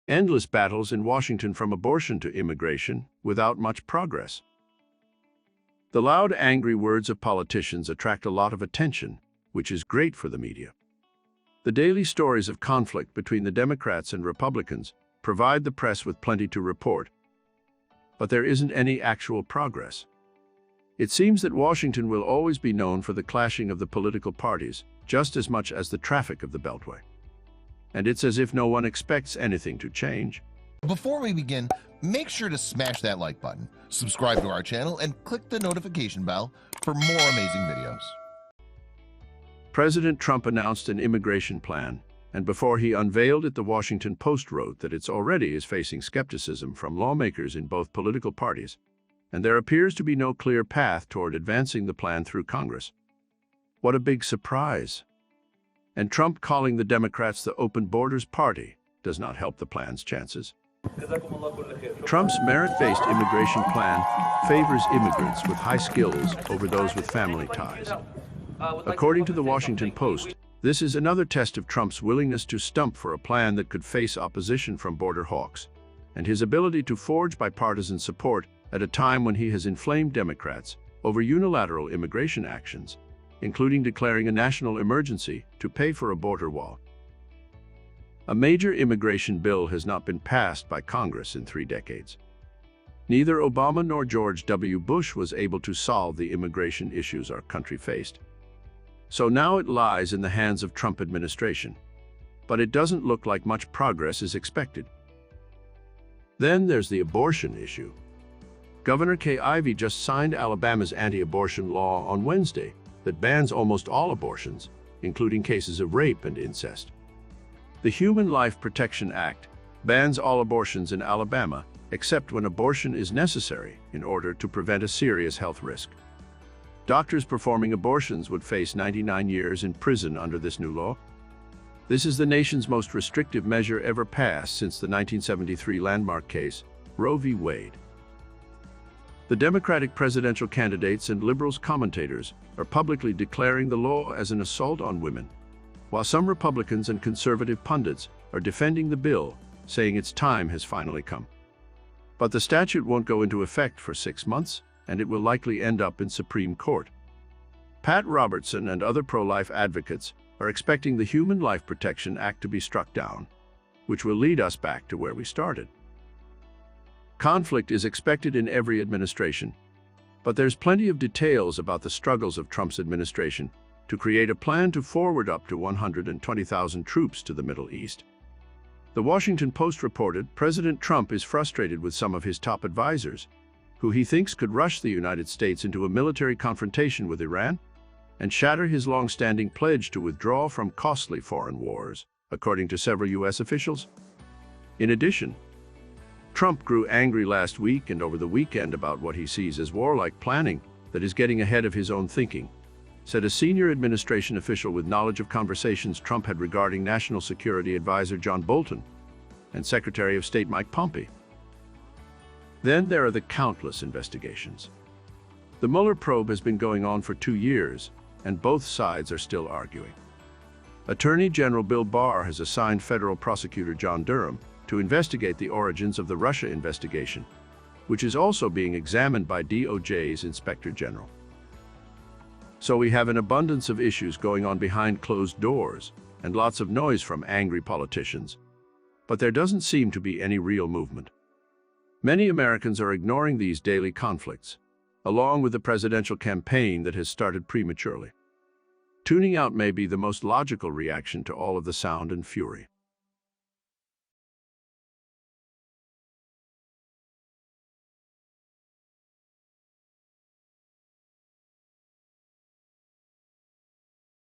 Endless battles in Washington from abortion to immigration without much progress. The loud, angry words of politicians attract a lot of attention, which is great for the media. The daily stories of conflict between the Democrats and Republicans provide the press with plenty to report, but there isn't any actual progress. It seems that Washington will always be known for the clashing of the political parties, just as much as the traffic of the Beltway. And it's as if no one expects anything to change. Before we begin, make sure to smash that like button, subscribe to our channel, and click the notification bell for more amazing videos. President Trump announced an immigration plan, and before he unveiled it, the Washington Post wrote that it already is facing skepticism from lawmakers in both political parties, and there appears to be no clear path toward advancing the plan through Congress. What a big surprise! And Trump calling the Democrats the Open Borders Party does not help the plan's chances. Trump's merit-based immigration plan favors immigrants with high skills over those with family ties. According to the Washington Post, this is another test of Trump's willingness to stump for a plan that could face opposition from border hawks, and his ability to forge bipartisan support at a time when he has inflamed Democrats over unilateral immigration actions, including declaring a national emergency to pay for a border wall. A major immigration bill has not been passed by Congress in 3 decades. Neither Obama nor George W. Bush was able to solve the immigration issues our country faced. So now it lies in the hands of Trump administration, but it doesn't look like much progress is expected. Then there's the abortion issue. Governor Kay Ivey just signed Alabama's anti-abortion law on Wednesday that bans almost all abortions, including cases of rape and incest. The Human Life Protection Act bans all abortions in Alabama except when abortion is necessary in order to prevent a serious health risk. Doctors performing abortions would face 99 years in prison under this new law. This is the nation's most restrictive measure ever passed since the 1973 landmark case, Roe v. Wade. The Democratic presidential candidates and liberals commentators are publicly declaring the law as an assault on women, while some Republicans and conservative pundits are defending the bill, saying its time has finally come. But the statute won't go into effect for 6 months, and it will likely end up in Supreme Court. Pat Robertson and other pro-life advocates are expecting the Human Life Protection Act to be struck down, which will lead us back to where we started. Conflict is expected in every administration, but there's plenty of details about the struggles of Trump's administration to create a plan to forward up to 120,000 troops to the Middle East. The Washington Post reported President Trump is frustrated with some of his top advisors, who he thinks could rush the United States into a military confrontation with Iran and shatter his long-standing pledge to withdraw from costly foreign wars, according to several U.S. officials. In addition, Trump grew angry last week and over the weekend about what he sees as warlike planning that is getting ahead of his own thinking, said a senior administration official with knowledge of conversations Trump had regarding National Security Advisor John Bolton and Secretary of State Mike Pompeo. Then there are the countless investigations. The Mueller probe has been going on for 2 years, and both sides are still arguing. Attorney General Bill Barr has assigned federal prosecutor John Durham to investigate the origins of the Russia investigation, which is also being examined by DOJ's Inspector General. So we have an abundance of issues going on behind closed doors and lots of noise from angry politicians, but there doesn't seem to be any real movement. Many Americans are ignoring these daily conflicts, along with the presidential campaign that has started prematurely. Tuning out may be the most logical reaction to all of the sound and fury.